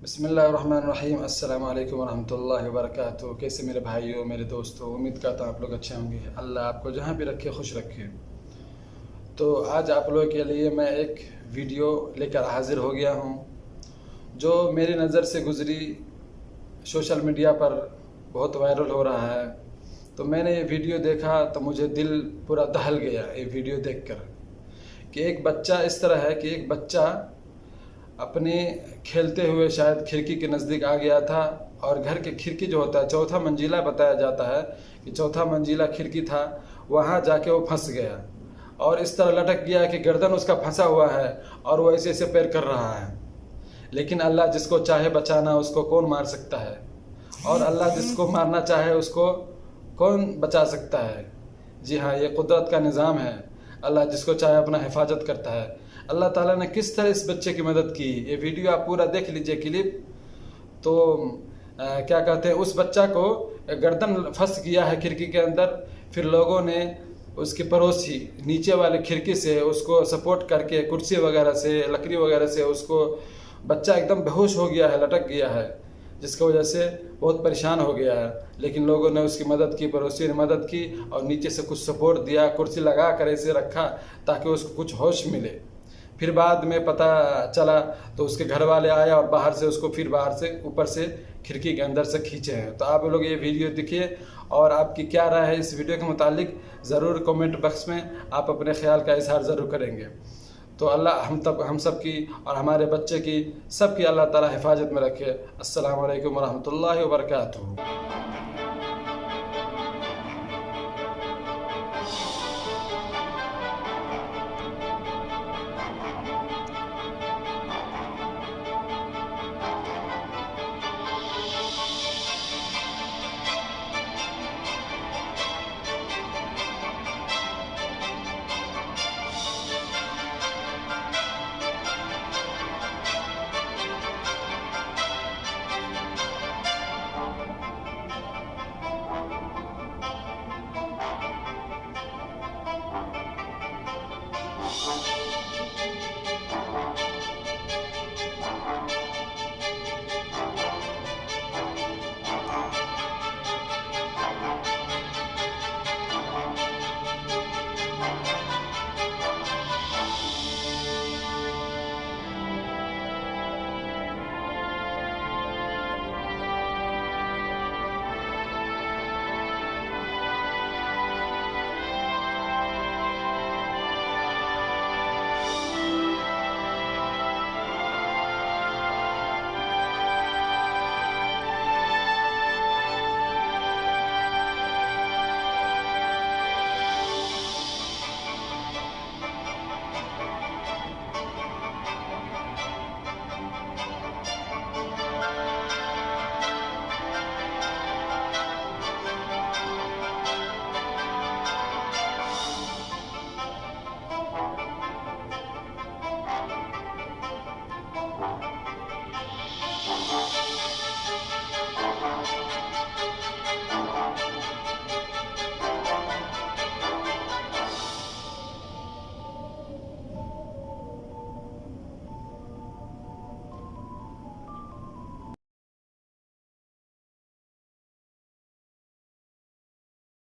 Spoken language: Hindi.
बिस्मिल्लाहिर्रहमानिर्रहीम। अस्सलाम वालेकुम वरहमतुल्लाहि वबरकातुहू। कैसे मेरे भाइयों, मेरे दोस्तों, उम्मीद करता हूँ आप लोग अच्छे होंगे। अल्लाह आपको जहाँ भी रखे खुश रखे। तो आज आप लोगों के लिए मैं एक वीडियो लेकर हाजिर हो गया हूँ जो मेरी नज़र से गुज़री, सोशल मीडिया पर बहुत वायरल हो रहा है। तो मैंने ये वीडियो देखा तो मुझे दिल पूरा दहल गया ये वीडियो देखकर कि एक बच्चा इस तरह है कि एक बच्चा अपने खेलते हुए शायद खिड़की के नज़दीक आ गया था और घर के खिड़की जो होता है चौथा मंजिला बताया जाता है कि चौथा मंजिला खिड़की था, वहाँ जाके वो फंस गया और इस तरह लटक गया कि गर्दन उसका फंसा हुआ है और वो ऐसे ऐसे पैर कर रहा है। लेकिन अल्लाह जिसको चाहे बचाना उसको कौन मार सकता है, और अल्लाह जिसको मारना चाहे उसको कौन बचा सकता है। जी हाँ, ये कुदरत का निज़ाम है। अल्लाह जिसको चाहे अपना हिफाजत करता है। अल्लाह ताला ने किस तरह इस बच्चे की मदद की, ये वीडियो आप पूरा देख लीजिए क्लिप। तो क्या कहते हैं, उस बच्चा को गर्दन फंस गया है खिड़की के अंदर। फिर लोगों ने उसके पड़ोसी नीचे वाले खिड़की से उसको सपोर्ट करके कुर्सी वगैरह से, लकड़ी वगैरह से उसको, बच्चा एकदम बेहोश हो गया है, लटक गया है, जिसकी वजह से बहुत परेशान हो गया है। लेकिन लोगों ने उसकी मदद की, पड़ोसी ने मदद की और नीचे से कुछ सपोर्ट दिया, कुर्सी लगा कर ऐसे रखा ताकि उसको कुछ होश मिले। फिर बाद में पता चला तो उसके घर वाले आए और बाहर से उसको फिर बाहर से ऊपर से खिड़की के अंदर से खींचे हैं। तो आप लोग ये वीडियो देखिए और आपकी क्या राय है इस वीडियो के मुतालिक ज़रूर कमेंट बॉक्स में आप अपने ख्याल का इजहार ज़रूर करेंगे। तो अल्लाह हम सब की और हमारे बच्चे की, सब की अल्लाह ताला हिफाजत में रखे। अस्सलाम वालेकुम वरहमतुल्लाहि वबरकातुहू।